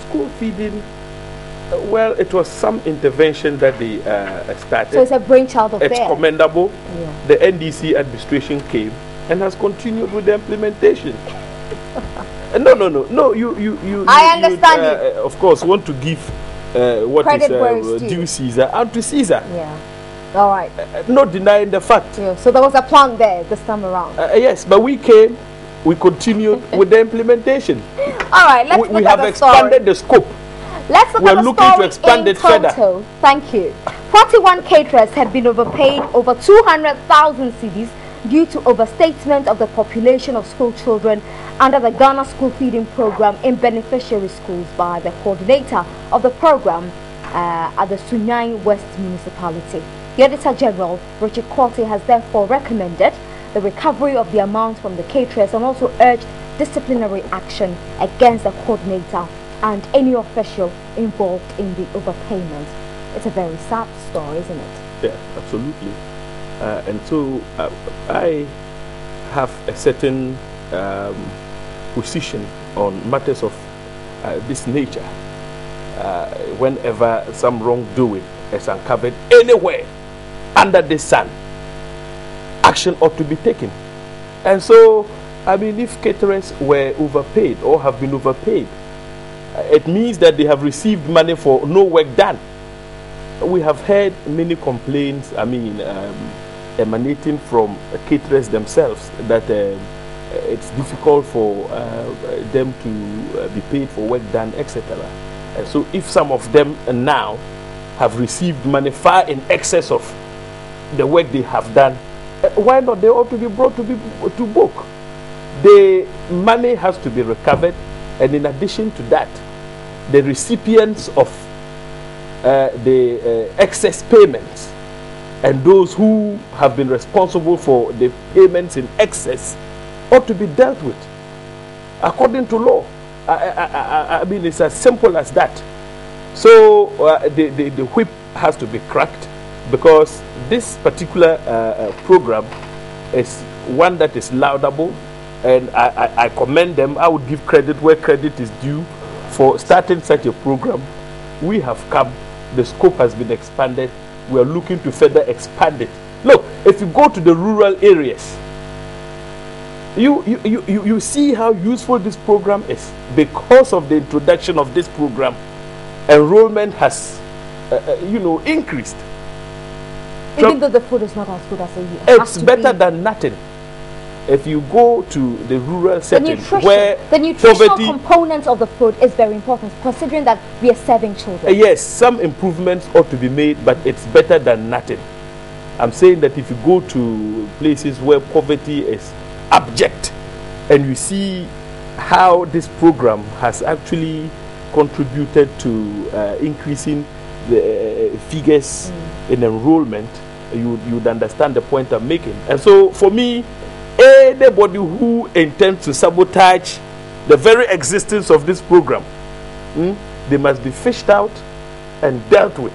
school feeding, well, it was some intervention that they started. So it's a brainchild of theirs. It's commendable. Yeah. The NDC administration came and has continued with the implementation. No. You. I understand you. Of course, want to give what credit is due Caesar and to Caesar. Yeah. All right. Not denying the fact. Yeah. So there was a plan there this time around. Yes, but we came. We continued with the implementation. All right. Let's look we at have the expanded story. the scope. Let's look We're at the looking story to expand in it further. total. Thank you. 41 caterers had been overpaid over 200,000 cedis due to overstatement of the population of school children under the Ghana School Feeding Program in beneficiary schools by the coordinator of the program at the Sunyani West Municipality. The Auditor General, Richard Quartey, has therefore recommended the recovery of the amount from the caterers and also urged disciplinary action against the coordinator and any official involved in the overpayment. It's a very sad story, isn't it? Yeah, absolutely. And so I have a certain position on matters of this nature. Whenever some wrongdoing is uncovered anywhere under the sun, action ought to be taken. And so, I mean, if caterers were overpaid or have been overpaid, it means that they have received money for no work done. We have heard many complaints, I mean, emanating from caterers themselves that it's difficult for them to be paid for work done, etc. And so if some of them now have received money far in excess of the work they have done, why not? They ought to be brought to book. The money has to be recovered, and in addition to that, the recipients of the excess payments and those who have been responsible for the payments in excess ought to be dealt with according to law. I mean, it's as simple as that. So the whip has to be cracked, because this particular program is one that is laudable, and I commend them. I would give credit where credit is due for starting such a program. We have come, the scope has been expanded, we are looking to further expand it. Look, if you go to the rural areas, you see how useful this program is. Because of the introduction of this program, enrollment has increased. Even though the food is not as good as it it's better than nothing. If you go to the rural setting, where the nutritional component of the food is very important, considering that we are serving children. Yes, some improvements ought to be made, but it's better than nothing. I'm saying that if you go to places where poverty is abject, and you see how this program has actually contributed to increasing the figures in enrollment, you'd understand the point I'm making. And so for me, anybody who intends to sabotage the very existence of this program, they must be fished out and dealt with.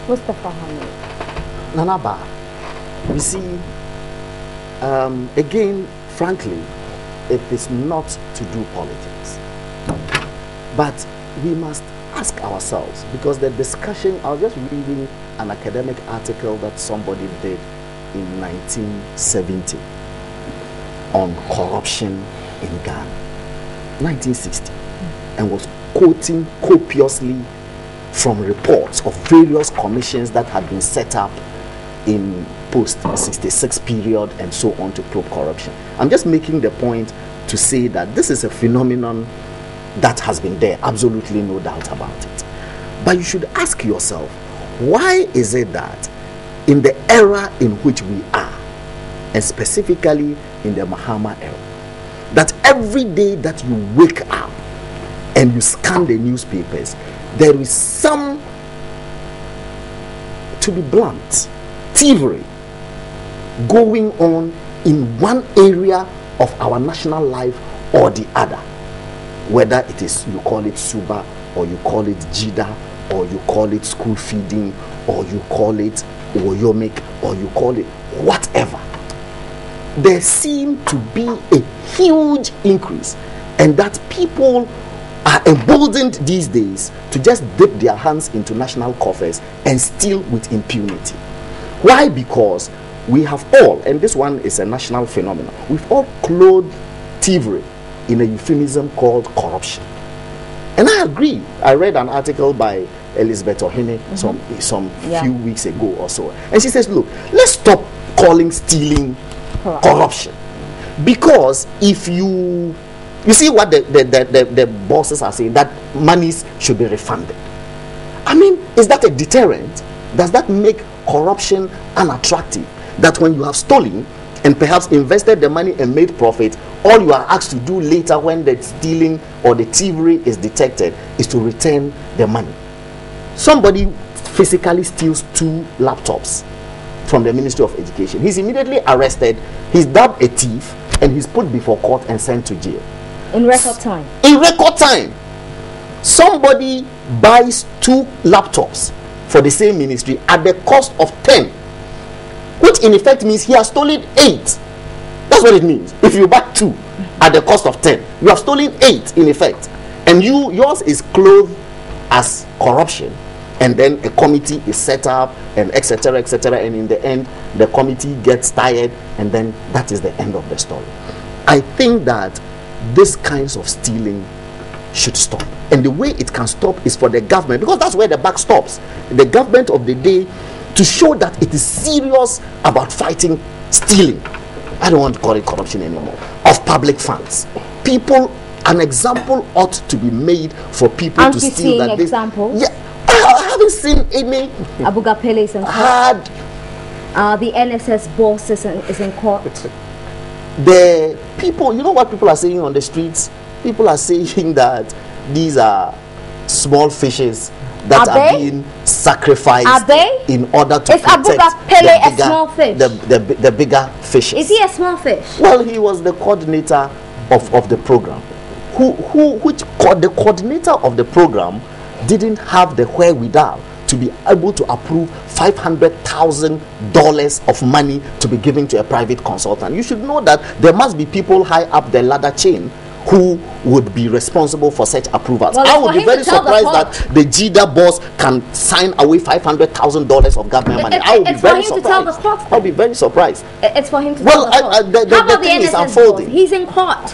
Mustafa Hamid. Nanaba, you see, again, frankly, it is not to do politics. But we must ask ourselves, because the discussion, I was just reading an academic article that somebody did in 1970 on corruption in Ghana, 1960, and was quoting copiously from reports of various commissions that had been set up in post-66 period and so on to probe corruption. I'm just making the point to say that this is a phenomenon that has been there, absolutely no doubt about it. But you should ask yourself, why is it that in the era in which we are, and specifically in the Mahama era, that every day that you wake up and you scan the newspapers, there is some, to be blunt, thievery going on in one area of our national life or the other, whether it is, you call it Suba, or you call it Jida, or you call it school feeding, or you call it Woyomik, or you call it whatever. There seemed to be a huge increase and that people are emboldened these days to just dip their hands into national coffers and steal with impunity. Why? Because we have all, and this one is a national phenomenon, we've all clothed thievery in a euphemism called corruption. And I agree. I read an article by Elizabeth Ohene some few weeks ago or so, and she says, look, let's stop calling stealing corruption, because if you see what the bosses are saying, that monies should be refunded. I mean, is that a deterrent? Does that make corruption unattractive? That when you have stolen and perhaps invested the money and made profit, all you are asked to do later when the stealing or the thievery is detected is to return the money. Somebody physically steals 2 laptops from the Ministry of Education. He's immediately arrested, he's dubbed a thief, and he's put before court and sent to jail. In record time. In record time. Somebody buys 2 laptops for the same ministry at the cost of 10, which in effect means he has stolen 8. That's what it means. If you buy 2 at the cost of 10, you have stolen 8 in effect, and yours is clothed as corruption, and then a committee is set up, and etc., and in the end the committee gets tired, and then that is the end of the story. I think that this kinds of stealing should stop, and the way it can stop is for the government, because that's where the buck stops. The government of the day, to show that it is serious about fighting stealing, I don't want to call it corruption anymore, of public funds. People, an example ought to be made for people to steal. That example? Yeah, I haven't seen any. Abuga Pele is in court. The NSS boss is in court. The people, you know what people are saying on the streets? People are saying that these are small fishes that are being sacrificed in order to protect Abuga Pele a small fish? The bigger fishes. Is he a small fish? Well, he was the coordinator of the program. The coordinator of the program didn't have the wherewithal to be able to approve $500,000 of money to be given to a private consultant. You should know that there must be people high up the ladder chain who would be responsible for such approvals. Well, I would be very surprised that the JIDA boss can sign away $500,000 of government money. I would be very surprised. I'll be very surprised. It's for him to tell the How about the thing is unfolding. He's in court.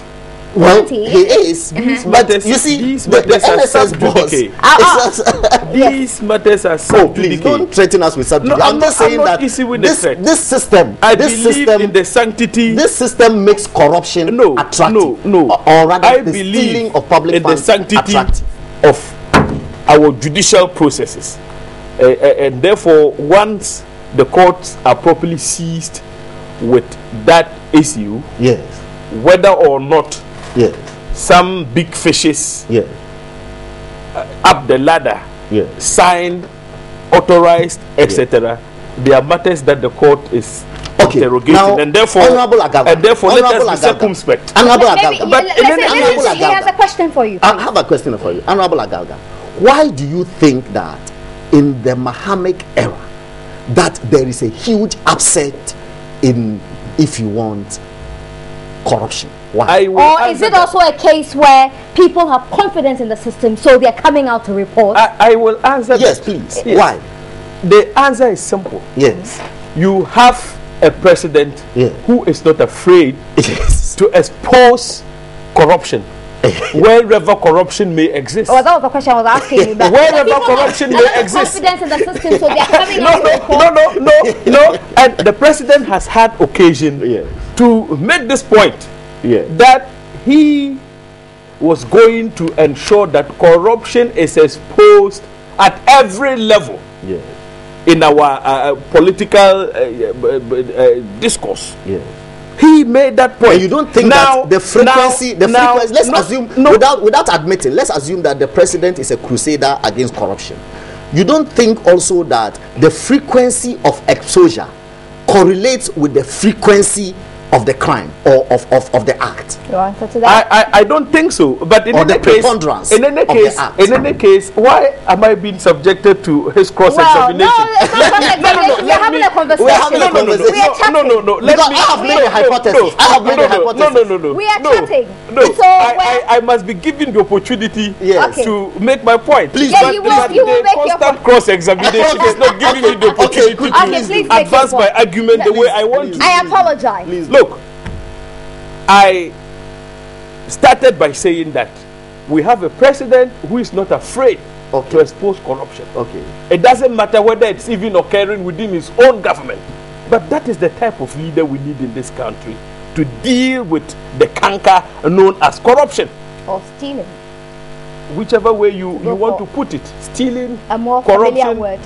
Well, he is, but you see, the NSS boss. These matters are so. Please don't threaten us with subjugation. No, I'm just saying that this system, in the sanctity. This system makes corruption attractive. Or rather, I the believe stealing of public in funds the sanctity attractive of our judicial processes, and therefore, once the courts are properly seized with that issue, yes, whether or not. Yes. Some big fishes up the ladder, signed, authorized, etc. There are matters that the court is interrogating, now, and therefore let us be circumspect. Honorable Agalga, he has a question for you. I have a question for you, Honorable Agalga. Why do you think that in the Mahamic era that there is a huge upset in, if you want, corruption? Why? Or is it also a case where people have confidence in the system, so they are coming out to report? I will answer. Yes, please. Yes. Why? The answer is simple. Yes. You have a president who is not afraid to expose corruption wherever corruption may exist. Oh, that was the question I was asking you. Wherever corruption may exist. Confidence in the system, so they are coming out to report. No. And the president has had occasion to make this point. That he was going to ensure that corruption is exposed at every level in our political discourse. He made that point. And you don't think that the frequency, let's assume, without admitting, let's assume that the president is a crusader against corruption. You don't think also that the frequency of exposure correlates with the frequency of the crime or of the act? You answer to that? I don't think so. But in Or any the case, preponderance in any of the case, act. in any case, why am I being subjected to his Well, cross-examination? no, it's not cross-examination. We're having a conversation. We're having a conversation. We are chatting. No. Because I have made a hypothesis. I have made a hypothesis. No. We are No. chatting. No, So I must be given the opportunity Yes. Okay. to make my point. Please, Yeah, but you will the make your constant point. cross-examination is not giving me the opportunity could Okay, you please to make your advance my point. argument the way I want to. I apologize. Please. Look, I started by saying that we have a president who is not afraid to expose corruption. Okay. It doesn't matter whether it's even occurring within his own government. But that is the type of leader we need in this country to deal with the canker known as corruption. Or stealing. Whichever way you want for to put it. Stealing, A more familiar corruption, word.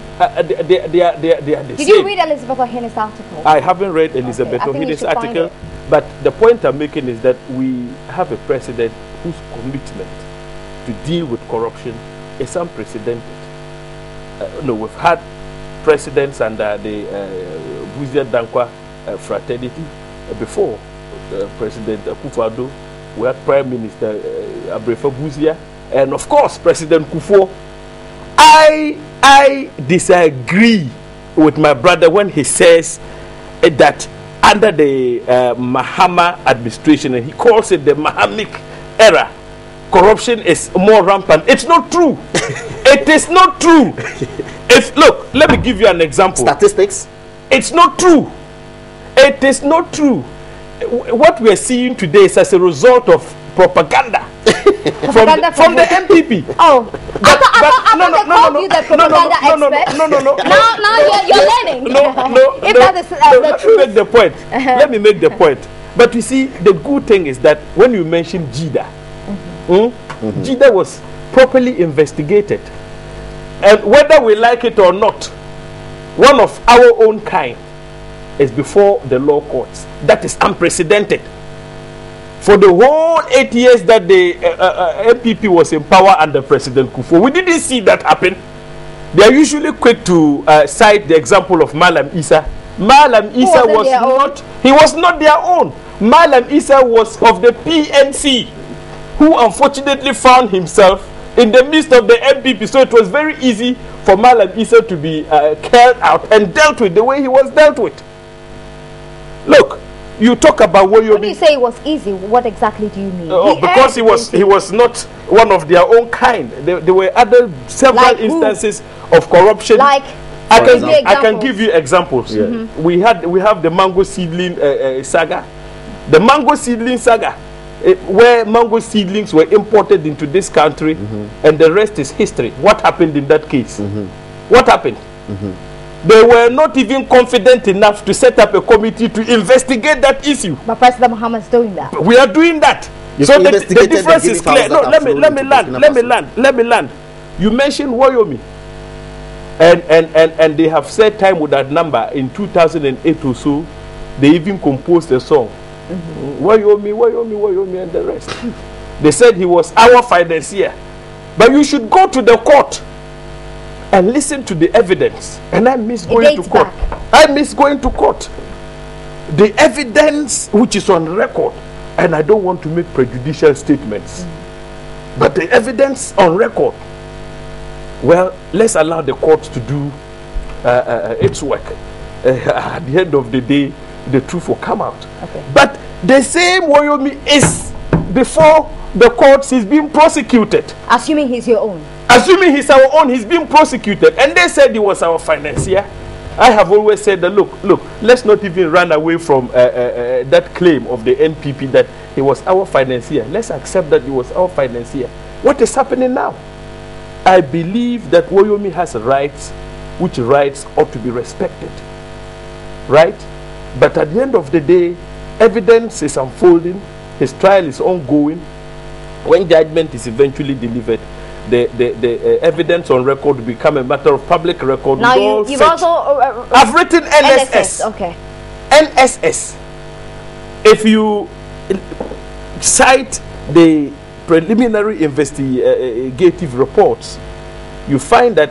they are the Did same. you read Elizabeth Ohene's article? I haven't read Elizabeth I think you Ohene's should find article, it. but the point I'm making is that we have a president whose commitment to deal with corruption is unprecedented. We've had presidents under the Buzia Dankwa fraternity before President Akufo-Addo. We had Prime Minister Abrefa Buzia, and of course President Kufuor. I disagree with my brother when he says that under the Mahama administration, and he calls it the Mahamic era, corruption is more rampant. It's not true. It is not true. Look, let me give you an example. Statistics? It's not true. It is not true. What we are seeing today is as a result of propaganda from the MPP. Oh, I thought they called you the propaganda expert. No. Now you're learning. No. If that is the Let me truth. make the point. Let me make the point. But you see, the good thing is that when you mention Jida, Jida was properly investigated. And whether we like it or not, one of our own kind is before the law courts. That is unprecedented. For the whole 8 years that the MPP was in power under President Kufuor, we didn't see that happen. They are usually quick to cite the example of Malam Issa. Malam Issa was not their own. Malam Issa was of the PNC, who unfortunately found himself in the midst of the MPP. So it was very easy for Malam Issa to be carried out and dealt with the way he was dealt with. Look, you talk about Woyomi. When you say it was easy, what exactly do you mean? Because he was not one of their own kind. There were several instances of corruption. Like, I can give you examples. Yeah. We have the mango seedling saga. The mango seedling saga, where mango seedlings were imported into this country, and the rest is history. What happened in that case? What happened? They were not even confident enough to set up a committee to investigate that issue. But President Muhammad is doing that. We are doing that. So the difference is clear. No, let me land. You mentioned Woyomi. And they have said time with that number in 2008 or so. They even composed a song. Woyomi, and the rest. They said he was our financier. But you should go to the court and listen to the evidence. And I miss going to court. I miss going to court. The evidence which is on record, and I don't want to make prejudicial statements, but the evidence on record, well, let's allow the court to do its work. At the end of the day, the truth will come out. Okay. But the same Woyomi is before the courts, he's being prosecuted. Assuming he's your own. Assuming he's our own, he's being prosecuted. And they said he was our financier. I have always said that, look, let's not even run away from that claim of the NPP that he was our financier. Let's accept that he was our financier. What is happening now? I believe that Woyomi has rights, which rights ought to be respected. Right? But at the end of the day, evidence is unfolding. His trial is ongoing. When judgment is eventually delivered, the evidence on record will become a matter of public record. Now you've also I've written NSS. Okay. NSS. If you cite the preliminary investigative reports, you find that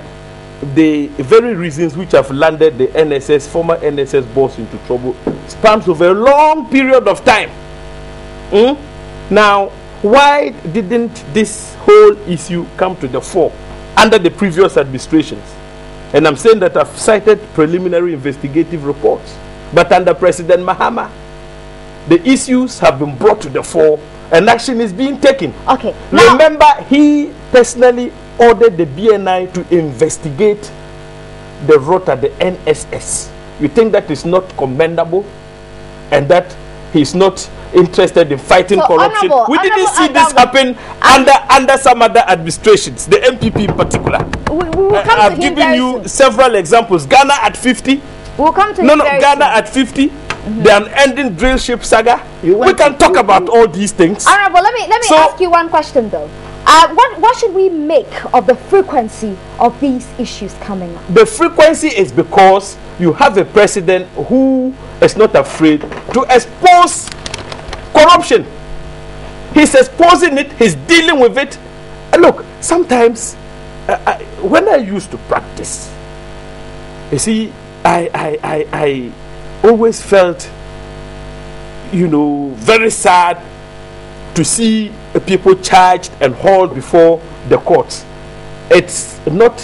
the very reasons which have landed the NSS, former NSS boss, into trouble spans over a long period of time. Now, why didn't this whole issue come to the fore under the previous administrations? And I'm saying that I've cited preliminary investigative reports. But under President Mahama, the issues have been brought to the fore and action is being taken. Okay. Remember, he personally ordered the BNI to investigate the rot at the NSS. You think that is not commendable and that he's not interested in fighting corruption? We didn't see this happen under some other administrations, the MPP in particular. I've given you several examples. Ghana at 50. We'll come to Ghana at 50. The unending drill ship saga. We can talk about all these things. Honorable, let me ask you one question though. What should we make of the frequency of these issues coming up? The frequency is because you have a president who is not afraid to expose corruption. He's exposing it, he's dealing with it. And look, sometimes when I used to practice, you see, I always felt, very sad to see people charged and hauled before the courts. It's not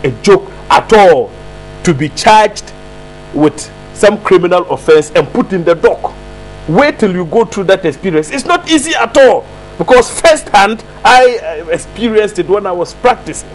a joke at all to be charged with some criminal offense and put in the dock. Wait till you go through that experience. It's not easy at all, because firsthand I experienced it when I was practicing.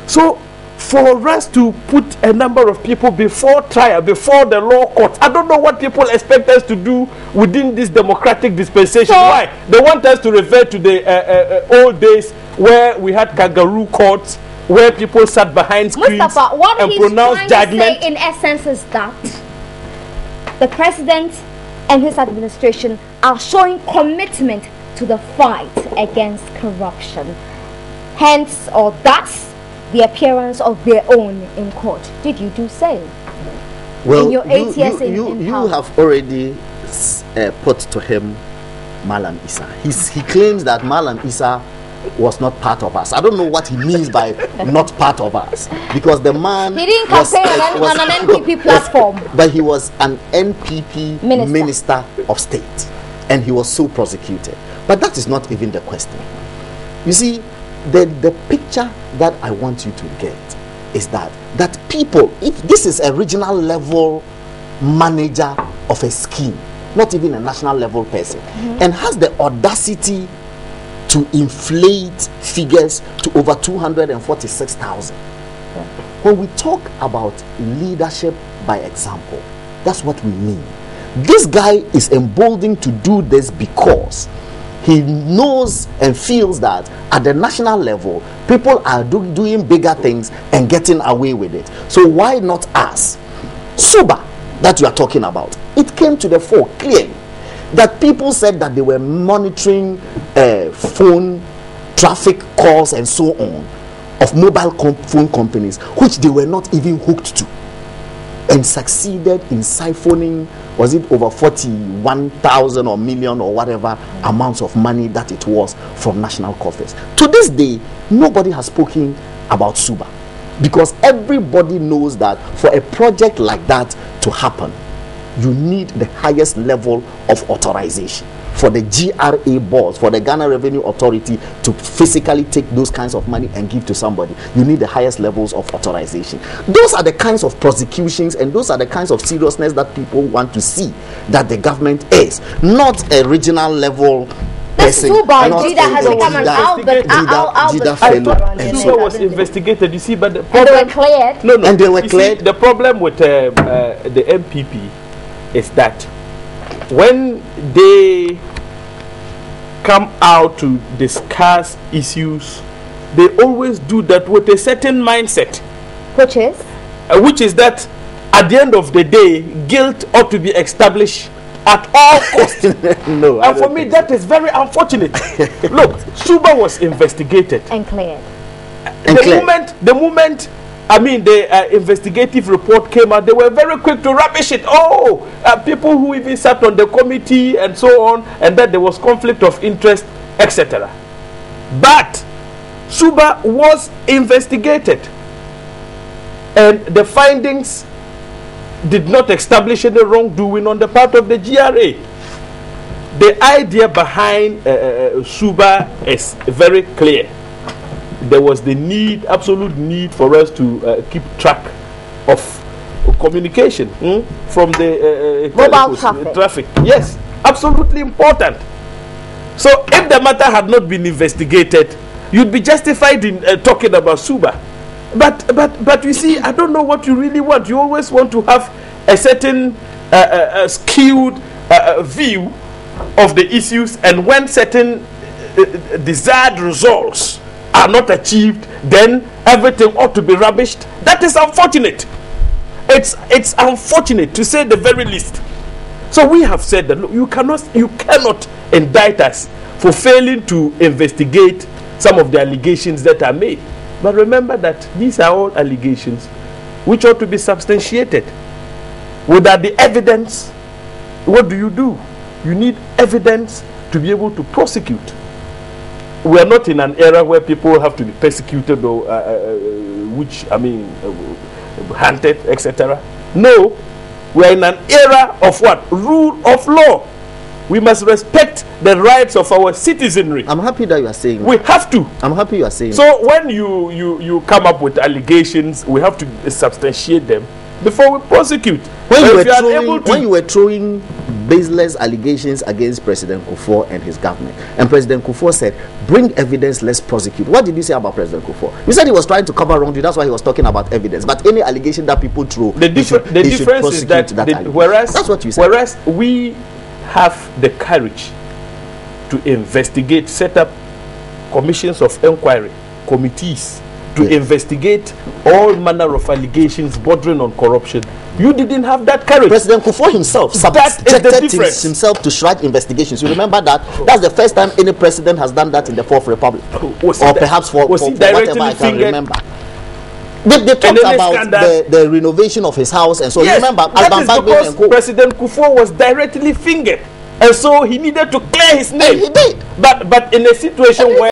So for us to put a number of people before trial, before the law court, I don't know what people expect us to do within this democratic dispensation. Why? They want us to revert to the old days where we had kangaroo courts, where people sat behind screens and pronounced judgment. What he's trying to say in essence is that the president and his administration are showing commitment to the fight against corruption. Hence, or that's the appearance of their own in court. Did you do so? Well, in your 8 years in you have already put to him Malam Issa. He claims that Malam Issa was not part of us. I don't know what he means by not part of us, because the man, he didn't campaign on an NPP platform, but he was an NPP minister of state, and he was so prosecuted. But that is not even the question. You see, the picture that I want you to get is that people, if this is a regional level manager of a scheme, not even a national level person, and has the audacity to inflate figures to over 246,000. When we talk about leadership by example, that's what we mean. This guy is emboldened to do this because he knows and feels that at the national level, people are doing bigger things and getting away with it. So why not us? Suba, that you are talking about, it came to the fore clearly that people said that they were monitoring phone traffic calls and so on of mobile phone companies, which they were not even hooked to, and succeeded in siphoning, was it over 41,000 or million or whatever amounts of money that it was from national coffers. To this day, nobody has spoken about Suba, because everybody knows that for a project like that to happen, you need the highest level of authorization. For the GRA board, for the Ghana Revenue Authority to physically take those kinds of money and give to somebody, you need the highest levels of authorization. Those are the kinds of prosecutions and those are the kinds of seriousness that people want to see that the government is, not a regional level person. Suba has become an Albert Suba was investigated, you see, but the problem, and they were cleared. No, and they were cleared. See, the problem with the MPP is that when they come out to discuss issues, they always do that with a certain mindset, which is that at the end of the day, guilt ought to be established at all costs. No, and for me, that is very unfortunate. Look, Suba was investigated and cleared. The moment I mean, the investigative report came out, they were very quick to rubbish it. People who even sat on the committee and so on, and that there was conflict of interest, etc. But Suba was investigated. and the findings did not establish any wrongdoing on the part of the GRA. The idea behind SUBA is very clear. There was the need, absolute need, for us to keep track of communication from the mobile traffic. Yes, absolutely important. So if the matter had not been investigated, you'd be justified in talking about SUBA. But you see, I don't know what you really want. You always want to have a certain skewed view of the issues, and when certain desired results are not achieved, then everything ought to be rubbished. That is unfortunate. It's unfortunate, to say the very least. So we have said that, look, you cannot indict us for failing to investigate some of the allegations that are made. But remember that these are all allegations which ought to be substantiated. Without the evidence, what do? You need evidence to be able to prosecute. We are not in an era where people have to be persecuted or hunted, etc. No, we are in an era of what? Rule of law. We must respect the rights of our citizenry. I'm happy that you are saying we have to. I'm happy you are saying so when you come up with allegations, we have to substantiate them before we prosecute. When you were throwing baseless allegations against President Kufuor and his government, and President Kufuor said, bring evidence, let's prosecute. What did you say about President Kufuor? You said he was trying to cover wrongdoing, that's why he was talking about evidence. But any allegation that people throw, the difference is that whereas that's what you said. Whereas we have the courage to investigate, set up commissions of inquiry, committees to investigate all manner of allegations bordering on corruption. You didn't have that courage. President Kufuor himself subjected himself to Shrike investigations. You remember that? That's the first time any president has done that in the Fourth Republic. Or perhaps for whatever I can remember. They talked about the renovation of his house, and so yes, remember, that is because President Kufuor was directly fingered, and so he needed to clear his name. And he did. But in a situation where